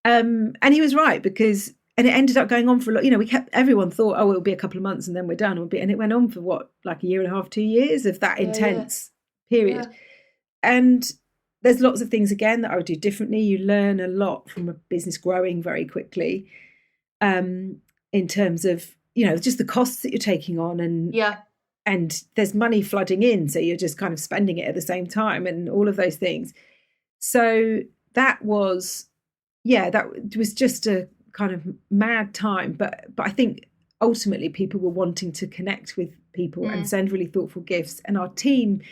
And he was right, because, and it ended up going on for a lot, everyone thought, oh, it'll be a couple of months and then we're done. And it went on for like a year and a half, 2 years of that intense period. Yeah. And there's lots of things, again, that I would do differently. You learn a lot from a business growing very quickly, in terms of, just the costs that you're taking on. And there's money flooding in, so you're just kind of spending it at the same time and all of those things. So that was just a kind of mad time. But I think ultimately people were wanting to connect with people and send really thoughtful gifts. And our team,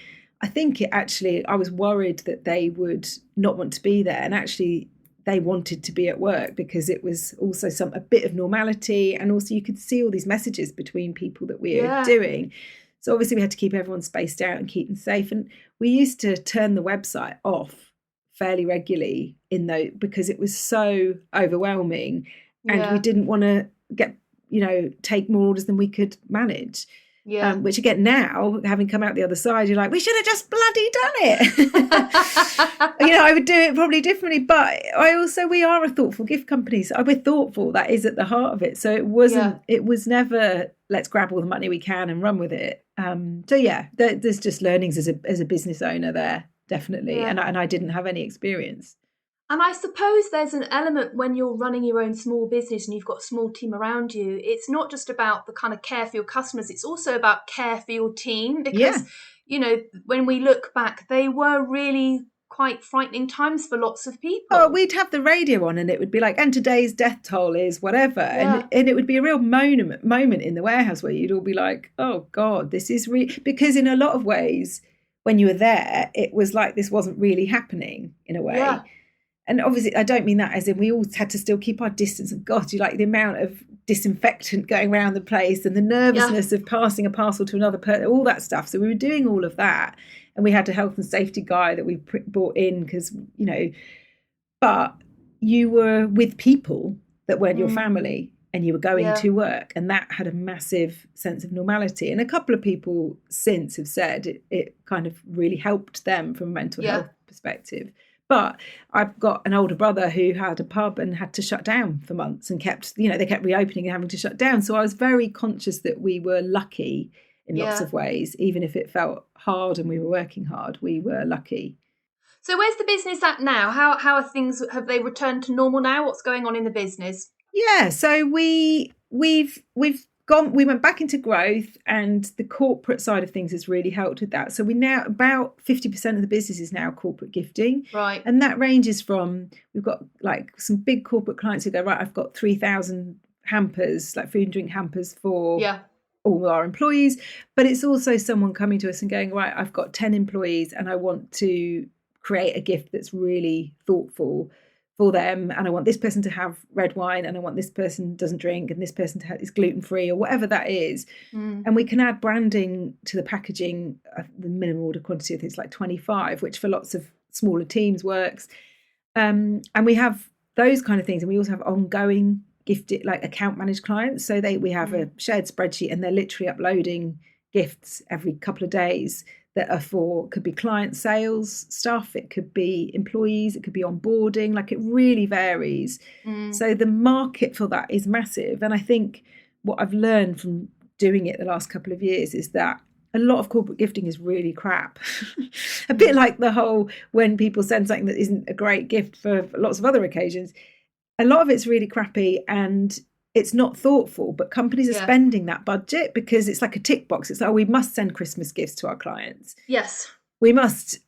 I think I was worried that they would not want to be there. And actually they wanted to be at work, because it was also a bit of normality. And also you could see all these messages between people that we are doing. So obviously we had to keep everyone spaced out and keep them safe. And we used to turn the website off fairly regularly because it was so overwhelming, and we didn't want to take more orders than we could manage. Yeah. Which again, now, having come out the other side, you're like, we should have just bloody done it. I would do it probably differently. But we are a thoughtful gift company. So we're thoughtful. That is at the heart of it. So it was never, let's grab all the money we can and run with it. There's just learnings as a business owner there, definitely. Yeah. And I didn't have any experience. And I suppose there's an element when you're running your own small business and you've got a small team around you, it's not just about the kind of care for your customers, it's also about care for your team because, when we look back, they were really quite frightening times for lots of people. Oh, we'd have the radio on and it would be like, and today's death toll is whatever. Yeah. And it would be a real moment in the warehouse where you'd all be like, oh God, this is because in a lot of ways, when you were there, it was like this wasn't really happening in a way. Yeah. And obviously, I don't mean that as in we all had to still keep our distance. And God, you like the amount of disinfectant going around the place and the nervousness of passing a parcel to another person, all that stuff. So we were doing all of that. And we had a health and safety guy that we brought in because, but you were with people that weren't your family and you were going to work. And that had a massive sense of normality. And a couple of people since have said it kind of really helped them from a mental health perspective. But I've got an older brother who had a pub and had to shut down for months and they kept reopening and having to shut down. So I was very conscious that we were lucky in lots of ways, even if it felt hard and we were working hard, we were lucky. So where's the business at now? How are things, have they returned to normal now? What's going on in the business? Yeah, so we went back into growth and the corporate side of things has really helped with that. So we now, about 50% of the business is now corporate gifting. Right. And that ranges from, we've got like some big corporate clients who go, right, I've got 3,000 hampers, like food and drink hampers for all our employees. But it's also someone coming to us and going, right, I've got 10 employees and I want to create a gift that's really thoughtful for them, and I want this person to have red wine and I want this person doesn't drink and this person is gluten-free or whatever that is. And we can add branding to the packaging. The minimum order quantity I think is like 25, which for lots of smaller teams works. And we have those kind of things, and we also have ongoing gifted, like account managed clients. So we have a shared spreadsheet and they're literally uploading gifts every couple of days that are could be client sales stuff, it could be employees, it could be onboarding, like it really varies. So the market for that is massive. And I think what I've learned from doing it the last couple of years is that a lot of corporate gifting is really crap. A bit like the whole, when people send something that isn't a great gift for lots of other occasions, a lot of it's really crappy and it's not thoughtful, but companies are spending that budget because it's like a tick box. It's like, we must send Christmas gifts to our clients. Yes. We must,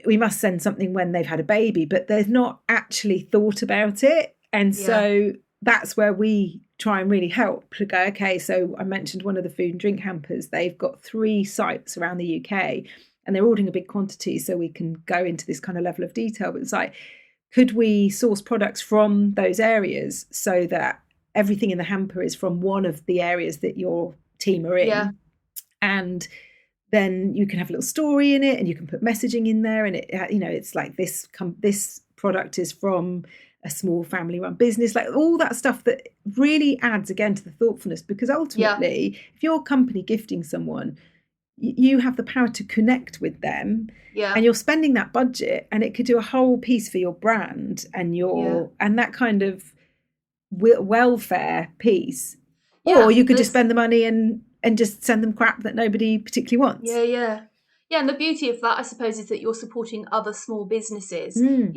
we must send something when they've had a baby, but they've not actually thought about it. And so that's where we try and really help to go, okay, so I mentioned one of the food and drink hampers. They've got 3 sites around the UK and they're ordering a big quantity, so we can go into this kind of level of detail. But it's like, could we source products from those areas so that everything in the hamper is from one of the areas that your team are in, and then you can have a little story in it and you can put messaging in there, and it, it's like this product is from a small family run business, like all that stuff that really adds again to the thoughtfulness, because ultimately if you're company gifting someone, you have the power to connect with them, and you're spending that budget, and it could do a whole piece for your brand and and that kind of welfare piece, or you could just spend the money and just send them crap that nobody particularly wants. And the beauty of that, I suppose, is that you're supporting other small businesses, and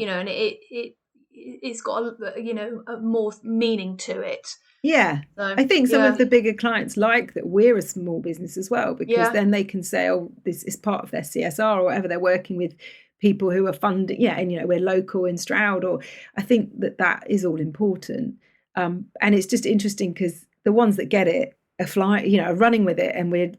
it's got a more meaning to it. So, I think some of the bigger clients like that we're a small business as well, because then they can say, oh, this is part of their CSR or whatever. They're working with people who are funding, and we're local in Stroud, or I think that is all important. And it's just interesting because the ones that get it are flying, are running with it, and we're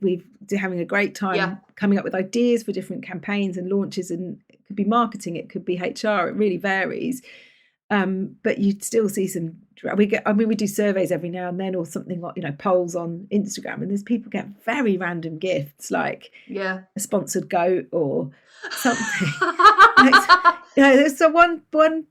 having a great time coming up with ideas for different campaigns and launches, and it could be marketing, it could be HR, it really varies. But you still see some. We do surveys every now and then, or something like polls on Instagram, and there's people get very random gifts, like a sponsored goat or something. There's one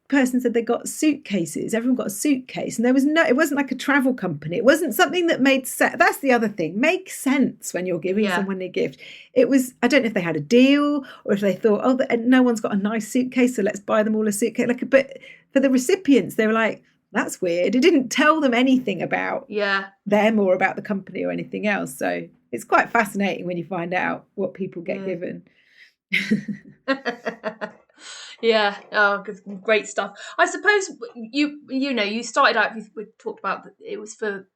person said they got suitcases. Everyone got a suitcase, and it wasn't like a travel company. It wasn't something that made sense. That's the other thing. Makes sense when you're giving someone a gift. It was, I don't know if they had a deal or if they thought, oh, no one's got a nice suitcase, so let's buy them all a suitcase. But for the recipients, they were like, that's weird. It didn't tell them anything about them or about the company or anything else. So it's quite fascinating when you find out what people get given. Yeah, oh, great stuff. I suppose you started out. We talked about that it was for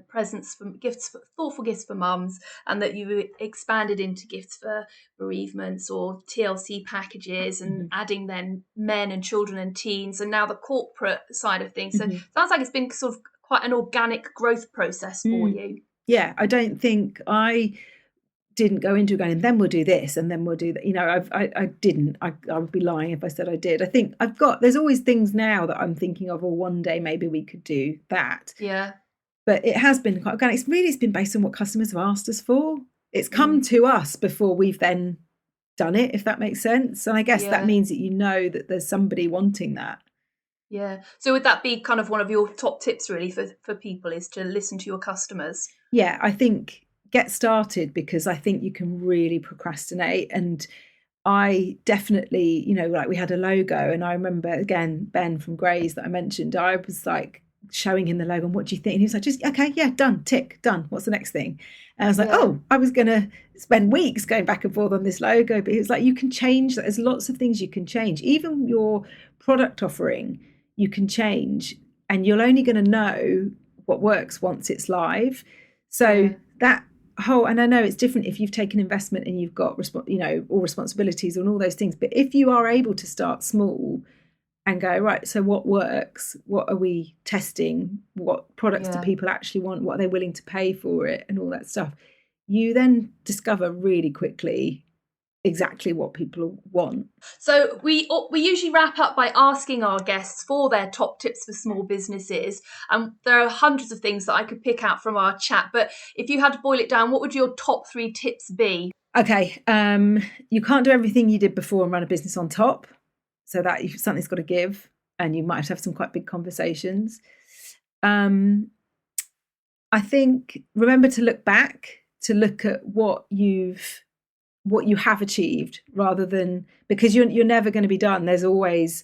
presents, for gifts, for thoughtful gifts for mums, and that you expanded into gifts for bereavements or TLC packages, and adding then men and children and teens, and now the corporate side of things. So it sounds like it's been sort of quite an organic growth process for you. Yeah, I don't think I didn't go into going, and then we'll do this, and then we'll do that. I didn't. I would be lying if I said I did. I think there's always things now that I'm thinking of, or one day maybe we could do that. Yeah. But it has been quite organic. It's been based on what customers have asked us for. It's come to us before we've then done it, if that makes sense. And I guess that means that that there's somebody wanting that. Yeah. So would that be kind of one of your top tips really for people, is to listen to your customers? Yeah, I think get started, because I think you can really procrastinate. And I definitely, like we had a logo, and I remember, again, Ben from Grays that I mentioned, I was like showing him the logo, and what do you think? And he was like, just, okay, yeah, done, tick, done. What's the next thing? And I was like, I was going to spend weeks going back and forth on this logo. But he was like, you can change that. There's lots of things you can change. Even your product offering, you can change, and you're only going to know what works once it's live. So that whole, and I know it's different if you've taken investment and you've got all responsibilities and all those things, but if you are able to start small and go, right, so what works, what are we testing, what products do people actually want, what are they willing to pay for it, and all that stuff, you then discover really quickly exactly what people want. So we usually wrap up by asking our guests for their top tips for small businesses, and there are hundreds of things that I could pick out from our chat, but if you had to boil it down, what would your top 3 tips be? Okay, you can't do everything you did before and run a business on top, so that something's got to give, and you might have some quite big conversations. I think remember to look back, to look at what you have achieved, rather than, because you're never going to be done. There's always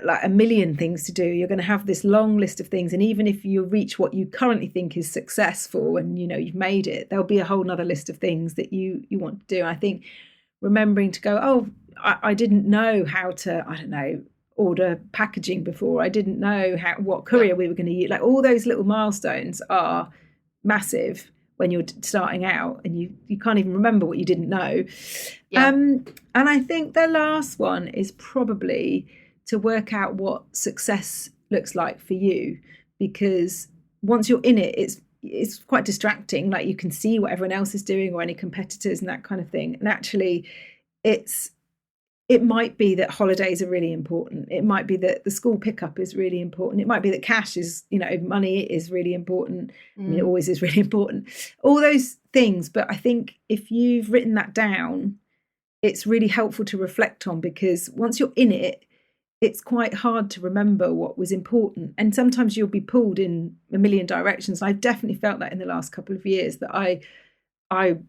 like a million things to do. You're going to have this long list of things, and even if you reach what you currently think is successful and you've made it, there'll be a whole nother list of things that you want to do. And I think remembering to go, I didn't know how to, I don't know, order packaging before. I didn't know what courier we were going to use. Like, all those little milestones are massive when you're starting out, and you can't even remember what you didn't know. And I think the last one is probably to work out what success looks like for you, because once you're in it, it's quite distracting. Like, you can see what everyone else is doing, or any competitors and that kind of thing. And actually it might be that holidays are really important. It might be that the school pickup is really important. It might be that cash is, money is really important. I mean, it always is really important. All those things. But I think if you've written that down, it's really helpful to reflect on, because once you're in it, it's quite hard to remember what was important. And sometimes you'll be pulled in a million directions. I've definitely felt that in the last couple of years, that I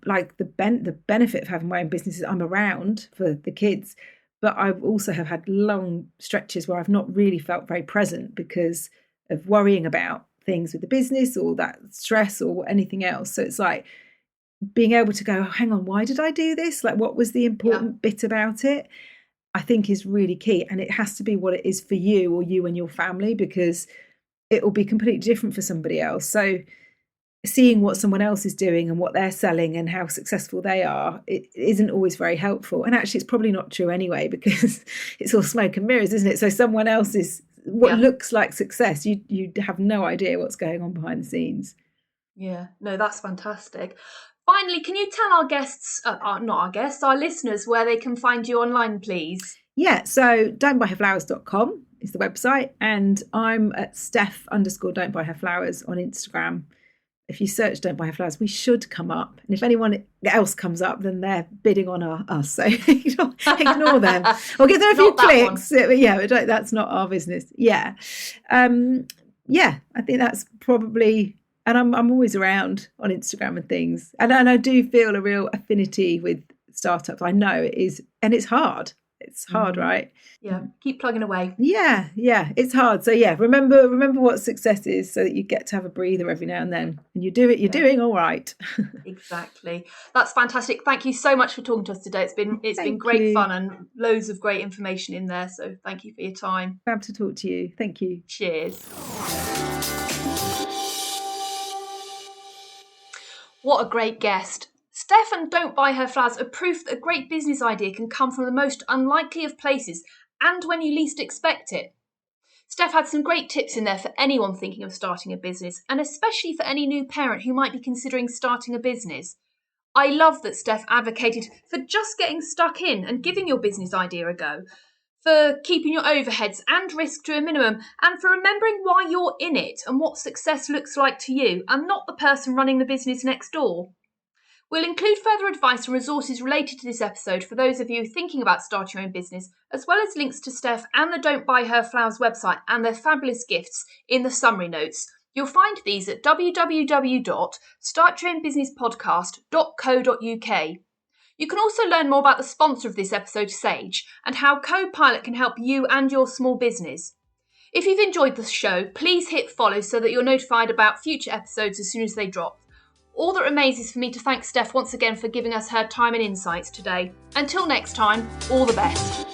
like the benefit of having my own business is I'm around for the kids, but I also have had long stretches where I've not really felt very present because of worrying about things with the business, or that stress, or anything else. So it's like being able to go, hang on, why did I do this? Like, what was the important bit about it? I think is really key. And it has to be what it is for you, or you and your family, because it will be completely different for somebody else. So seeing what someone else is doing and what they're selling and how successful they are, it isn't always very helpful. And actually, it's probably not true anyway, because it's all smoke and mirrors, isn't it? So someone else is what looks like success. You have no idea what's going on behind the scenes. Yeah, no, that's fantastic. Finally, can you tell our guests, our listeners, where they can find you online, please? Yeah, so don'tbuyherflowers.com is the website, and I'm at Steph_don'tbuyherflowers on Instagram. If you search Don't Buy Her Flowers, we should come up. And if anyone else comes up, then they're bidding on us. So ignore them. Or give them a few clicks. Yeah, that's not our business. Yeah. I think that's probably, and I'm always around on Instagram and things. And I do feel a real affinity with startups. I know it is, and it's hard. It's hard, right? Yeah, keep plugging away. Yeah, it's hard. So yeah, remember what success is, so that you get to have a breather every now and then, and you do it. You're doing all right. Exactly. That's fantastic. Thank you so much for talking to us today. It's been great fun and loads of great information in there. So thank you for your time. Fab to talk to you. Thank you. Cheers. What a great guest. Steph and Don't Buy Her Flowers are proof that a great business idea can come from the most unlikely of places and when you least expect it. Steph had some great tips in there for anyone thinking of starting a business, and especially for any new parent who might be considering starting a business. I love that Steph advocated for just getting stuck in and giving your business idea a go, for keeping your overheads and risk to a minimum, and for remembering why you're in it and what success looks like to you and not the person running the business next door. We'll include further advice and resources related to this episode for those of you thinking about starting your own business, as well as links to Steph and the Don't Buy Her Flowers website and their fabulous gifts in the summary notes. You'll find these at www.startyourownbusinesspodcast.co.uk. You can also learn more about the sponsor of this episode, Sage, and how Copilot can help you and your small business. If you've enjoyed the show, please hit follow so that you're notified about future episodes as soon as they drop. All that remains is for me to thank Steph once again for giving us her time and insights today. Until next time, all the best.